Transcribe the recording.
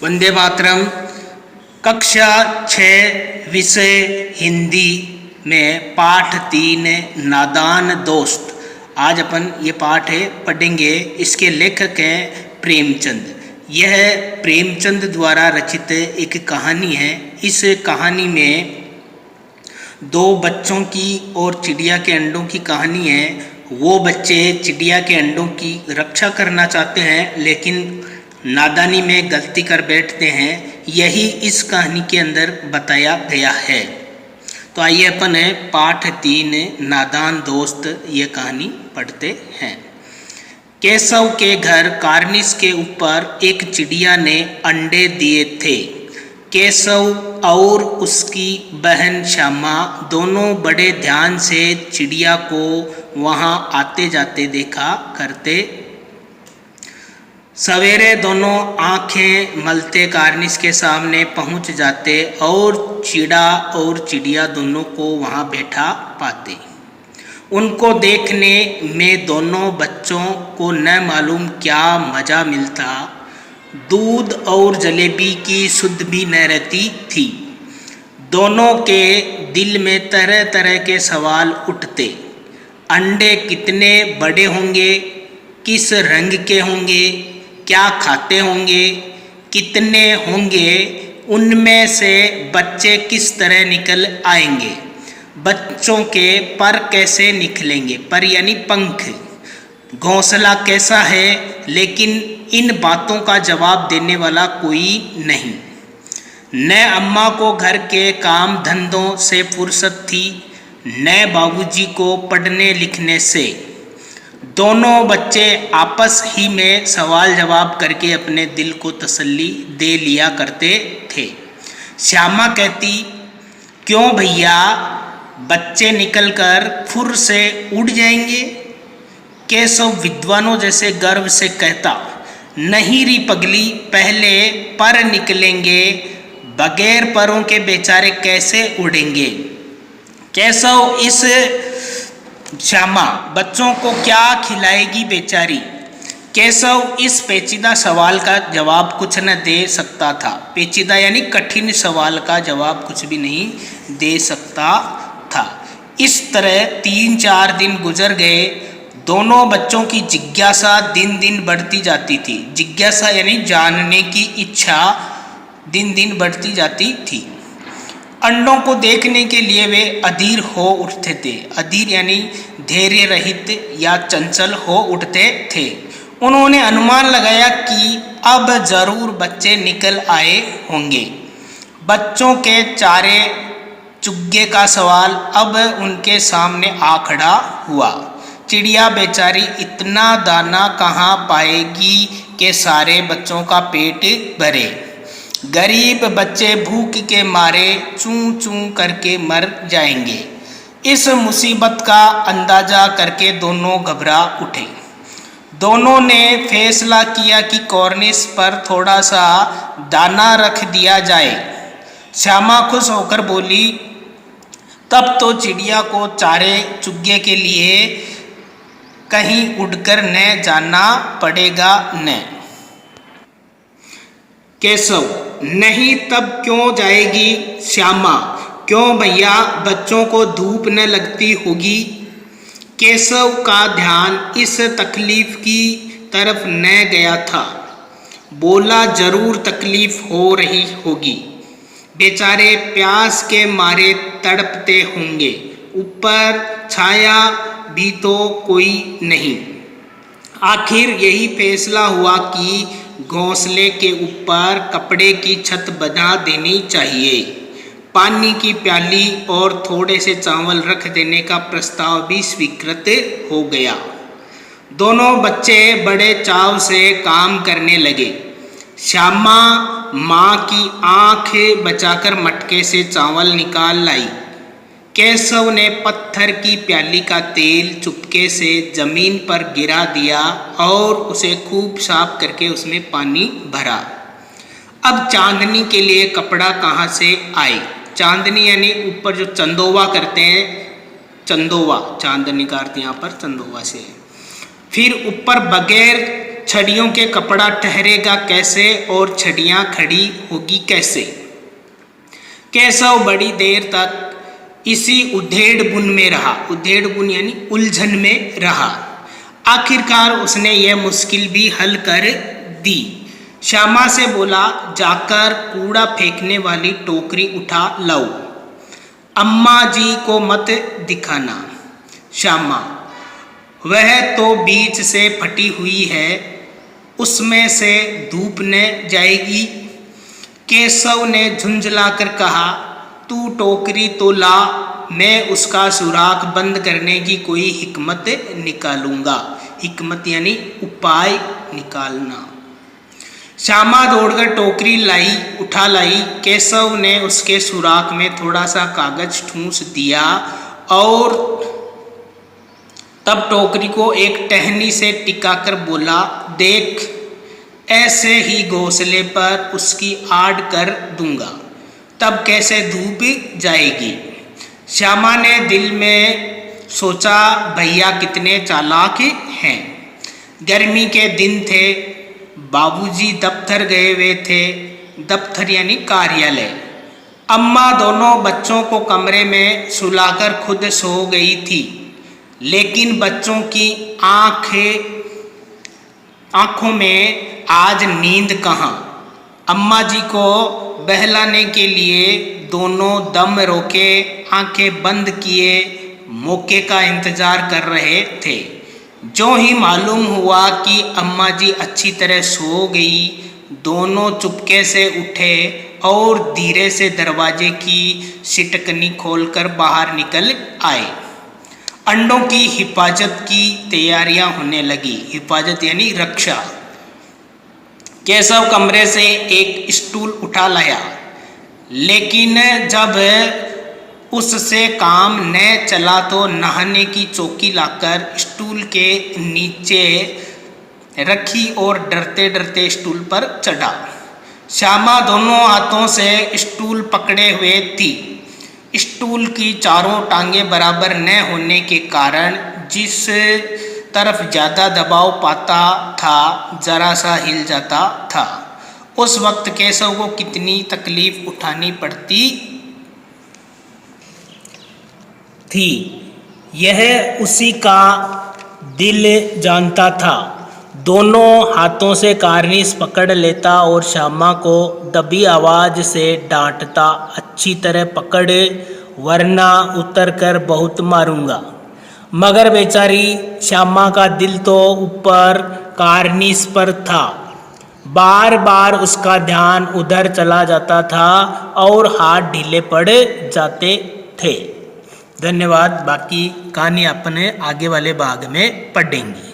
वंदे मातरम। कक्षा 6 विषय हिंदी में पाठ 3 नादान दोस्त। आज अपन ये पाठ पढ़ेंगे। इसके लेखक हैं प्रेमचंद। यह प्रेमचंद द्वारा रचित एक कहानी है। इस कहानी में दो बच्चों की और चिड़िया के अंडों की कहानी है। वो बच्चे चिड़िया के अंडों की रक्षा करना चाहते हैं, लेकिन नादानी में गलती कर बैठते हैं। यही इस कहानी के अंदर बताया गया है। तो आइए अपन पाठ 3 नादान दोस्त ये कहानी पढ़ते हैं। केशव के घर कार्निस के ऊपर एक चिड़िया ने अंडे दिए थे। केशव और उसकी बहन श्यामा दोनों बड़े ध्यान से चिड़िया को वहाँ आते जाते देखा करते। सवेरे दोनों आंखें मलते कार्निस के सामने पहुंच जाते और चिड़ा और चिड़िया दोनों को वहां बैठा पाते। उनको देखने में दोनों बच्चों को न मालूम क्या मज़ा मिलता। दूध और जलेबी की सुध भी न रहती थी। दोनों के दिल में तरह तरह के सवाल उठते। अंडे कितने बड़े होंगे, किस रंग के होंगे, क्या खाते होंगे, कितने होंगे, उनमें से बच्चे किस तरह निकल आएंगे, बच्चों के पर कैसे निकलेंगे, पर यानी पंख, घोंसला कैसा है। लेकिन इन बातों का जवाब देने वाला कोई नहीं। न अम्मा को घर के काम धंधों से फुर्सत थी, न बाबूजी को पढ़ने लिखने से। दोनों बच्चे आपस ही में सवाल जवाब करके अपने दिल को तसल्ली दे लिया करते थे। श्यामा कहती, क्यों भैया, बच्चे निकलकर फुर से उड़ जाएंगे। केशव विद्वानों जैसे गर्व से कहता, नहीं री पगली, पहले पर निकलेंगे, बगैर परों के बेचारे कैसे उड़ेंगे। केशव इस श्यामा बच्चों को क्या खिलाएगी बेचारी। केशव इस पेचीदा सवाल का जवाब कुछ न दे सकता था। पेचीदा यानी कठिन सवाल का जवाब कुछ भी नहीं दे सकता था। इस तरह 3-4 दिन गुजर गए। दोनों बच्चों की जिज्ञासा दिन दिन बढ़ती जाती थी। जिज्ञासा यानी जानने की इच्छा दिन दिन बढ़ती जाती थी। अंडों को देखने के लिए वे अधीर हो उठते थे। अधीर यानी धैर्य रहित या चंचल हो उठते थे। उन्होंने अनुमान लगाया कि अब जरूर बच्चे निकल आए होंगे। बच्चों के चारे चुग्गे का सवाल अब उनके सामने आ खड़ा हुआ। चिड़िया बेचारी इतना दाना कहाँ पाएगी कि सारे बच्चों का पेट भरे। गरीब बच्चे भूख के मारे चूं चूं करके मर जाएंगे। इस मुसीबत का अंदाजा करके दोनों घबरा उठे। दोनों ने फैसला किया कि कॉर्निस पर थोड़ा सा दाना रख दिया जाए। श्यामा खुश होकर बोली, तब तो चिड़िया को चारे चुग्गे के लिए कहीं उड़कर न जाना पड़ेगा न। केशव, नहीं, तब क्यों जाएगी श्यामा। क्यों भैया, बच्चों को धूप न लगती होगी। केशव का ध्यान इस तकलीफ की तरफ न गया था। बोला, जरूर तकलीफ हो रही होगी। बेचारे प्यास के मारे तड़पते होंगे। ऊपर छाया भी तो कोई नहीं। आखिर यही फैसला हुआ कि घोंसले के ऊपर कपड़े की छत बना देनी चाहिए। पानी की प्याली और थोड़े से चावल रख देने का प्रस्ताव भी स्वीकृत हो गया। दोनों बच्चे बड़े चाव से काम करने लगे। श्यामा माँ की आँख बचाकर मटके से चावल निकाल लाई। केशव ने पत्थर की प्याली का तेल चुपके से जमीन पर गिरा दिया और उसे खूब साफ करके उसमें पानी भरा। अब चांदनी के लिए कपड़ा कहाँ से आए। चांदनी यानी ऊपर जो चंदोवा करते हैं, चंदोवा, चांदनी का अर्थ यहाँ पर चंदोवा से है। फिर ऊपर बगैर छड़ियों के कपड़ा ठहरेगा कैसे और छड़ियाँ खड़ी होगी कैसे। केशव बड़ी देर तक इसी उधेड़ बुन में रहा, उधेड़ बुन यानी उलझन में रहा। आखिरकार उसने यह मुश्किल भी हल कर दी। श्यामा से बोला, जाकर कूड़ा फेंकने वाली टोकरी उठा लाओ, अम्मा जी को मत दिखाना। श्यामा, वह तो बीच से फटी हुई है, उसमें से धूप न जाएगी। केशव ने झुंझलाकर कहा, तू टोकरी तो ला, मैं उसका सुराख बंद करने की कोई हिकमत निकालूंगा। हिकमत यानी उपाय निकालना। श्यामा दौड़कर टोकरी उठा लाई। केशव ने उसके सुराख में थोड़ा सा कागज ठूंस दिया और तब टोकरी को एक टहनी से टिकाकर बोला, देख, ऐसे ही घोंसले पर उसकी आड़ कर दूंगा, तब कैसे धूप जाएगी। श्यामा ने दिल में सोचा, भैया कितने चालाक हैं। गर्मी के दिन थे, बाबूजी दफ्तर गए हुए थे, दफ्तर यानी कार्यालय। अम्मा दोनों बच्चों को कमरे में सुलाकर खुद सो गई थी, लेकिन बच्चों की आंखों में आज नींद कहाँ। अम्मा जी को बहलाने के लिए दोनों दम रोके, आंखें बंद किए, मौके का इंतजार कर रहे थे। जो ही मालूम हुआ कि अम्मा जी अच्छी तरह सो गई, दोनों चुपके से उठे और धीरे से दरवाजे की सिटकनी खोलकर बाहर निकल आए। अंडों की हिफाजत की तैयारियां होने लगी। हिफाजत यानी रक्षा। केशव कमरे से एक स्टूल उठा लाया, लेकिन जब उससे काम न चला तो नहाने की चौकी लाकर स्टूल के नीचे रखी और डरते डरते स्टूल पर चढ़ा। श्यामा दोनों हाथों से स्टूल पकड़े हुए थी। स्टूल की चारों टांगें बराबर न होने के कारण जिस तरफ ज़्यादा दबाव पाता था, जरा सा हिल जाता था। उस वक्त केशव को कितनी तकलीफ उठानी पड़ती थी, यह उसी का दिल जानता था। दोनों हाथों से कार्निस पकड़ लेता और श्यामा को दबी आवाज़ से डांटता, अच्छी तरह पकड़, वरना उतर कर बहुत मारूंगा। मगर बेचारी श्यामा का दिल तो ऊपर कार्निस पर था। बार बार उसका ध्यान उधर चला जाता था और हाथ ढीले पड़ जाते थे। धन्यवाद। बाकी कहानी अपने आगे वाले भाग में पढ़ेंगे।